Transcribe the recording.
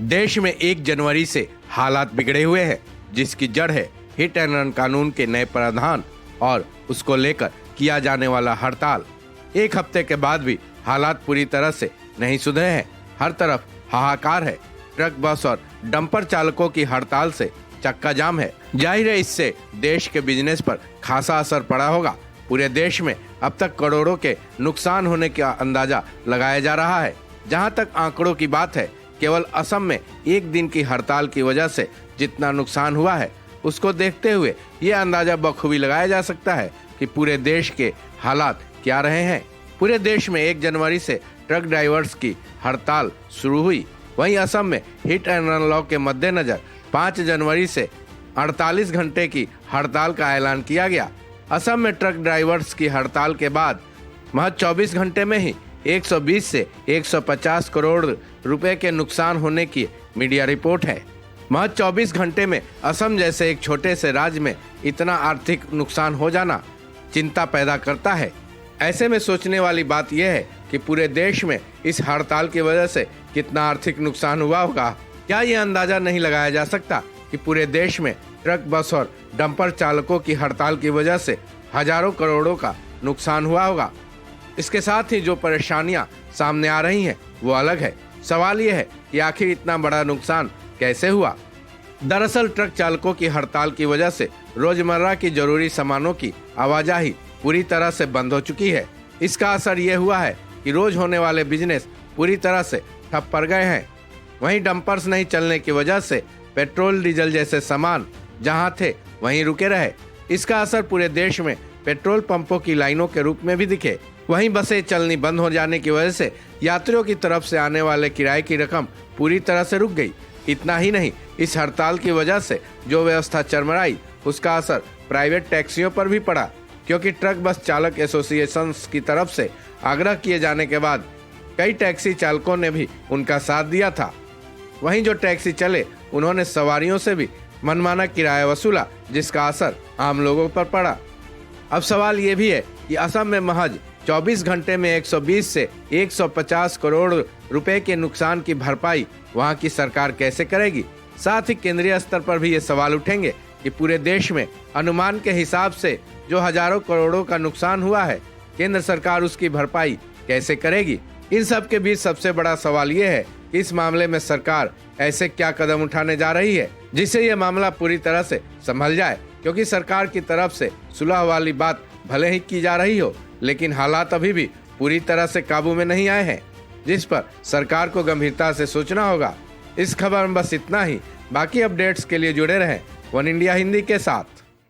देश में 1 जनवरी से हालात बिगड़े हुए हैं, जिसकी जड़ है हिट एंड रन कानून के नए प्रावधान और उसको लेकर किया जाने वाला हड़ताल। 1 हफ्ते के बाद भी हालात पूरी तरह से नहीं सुधरे हैं। हर तरफ हाहाकार है। ट्रक, बस और डंपर चालकों की हड़ताल से चक्का जाम है। जाहिर है इससे देश के बिजनेस पर खासा असर पड़ा होगा। पूरे देश में अब तक करोड़ों के नुकसान होने का अंदाजा लगाया जा रहा है। जहां तक आंकड़ों की बात है, केवल असम में 1 दिन की हड़ताल की वजह से जितना नुकसान हुआ है, उसको देखते हुए ये अंदाजा बखूबी लगाया जा सकता है कि पूरे देश के हालात क्या रहे हैं। पूरे देश में 1 जनवरी से ट्रक ड्राइवर्स की हड़ताल शुरू हुई। वहीं असम में हिट एंड रन लॉ के मद्देनजर 5 जनवरी से 48 घंटे की हड़ताल का ऐलान किया गया। असम में ट्रक ड्राइवर्स की हड़ताल के बाद महज 24 घंटे में ही 120 से 150 करोड़ रुपए के नुकसान होने की मीडिया रिपोर्ट है। महज 24 घंटे में असम जैसे एक छोटे से राज्य में इतना आर्थिक नुकसान हो जाना चिंता पैदा करता है। ऐसे में सोचने वाली बात यह है कि पूरे देश में इस हड़ताल की वजह से कितना आर्थिक नुकसान हुआ होगा। क्या ये अंदाजा नहीं लगाया जा सकता कि पूरे देश में ट्रक, बस और डंपर चालकों की हड़ताल की वजह से हजारों करोड़ों का नुकसान हुआ होगा। इसके साथ ही जो परेशानियां सामने आ रही हैं वो अलग है। सवाल ये है कि आखिर इतना बड़ा नुकसान कैसे हुआ। दरअसल ट्रक चालकों की हड़ताल की वजह से रोजमर्रा की जरूरी सामानों की आवाजाही पूरी तरह से बंद हो चुकी है। इसका असर ये हुआ है कि रोज होने वाले बिजनेस पूरी तरह से ठप पड़ गए हैं। वहीं डंपर्स नहीं चलने की वजह से पेट्रोल, डीजल जैसे सामान जहां थे वहीं रुके रहे। इसका असर पूरे देश में पेट्रोल पंपों की लाइनों के रूप में भी दिखे। वहीं बसें चलनी बंद हो जाने की वजह से यात्रियों की तरफ से आने वाले किराए की रकम पूरी तरह से रुक गई। इतना ही नहीं, इस हड़ताल की वजह से जो व्यवस्था चरमराई, उसका असर प्राइवेट टैक्सियों पर भी पड़ा, क्योंकि ट्रक बस चालक एसोसिएशन की तरफ से आग्रह किए जाने के बाद कई टैक्सी चालकों ने भी उनका साथ दिया था। वहीं जो टैक्सी चले, उन्होंने सवारियों से भी मनमाना किराया वसूला, जिसका असर आम लोगों पर पड़ा। अब सवाल ये भी है कि असम में महज 24 घंटे में 120 से 150 करोड़ रुपए के नुकसान की भरपाई वहां की सरकार कैसे करेगी। साथ ही केंद्रीय स्तर पर भी ये सवाल उठेंगे कि पूरे देश में अनुमान के हिसाब से जो हजारों करोड़ों का नुकसान हुआ है, केंद्र सरकार उसकी भरपाई कैसे करेगी। इन सब के बीच सबसे बड़ा सवाल ये है कि इस मामले में सरकार ऐसे क्या कदम उठाने जा रही है जिससे ये मामला पूरी तरह से संभल जाए। क्योंकि सरकार की तरफ से सुलह वाली बात भले ही की जा रही हो, लेकिन हालात अभी भी पूरी तरह से काबू में नहीं आए हैं, जिस पर सरकार को गंभीरता से सोचना होगा। इस खबर में बस इतना ही। बाकी अपडेट्स के लिए जुड़े रहें वन इंडिया हिंदी के साथ।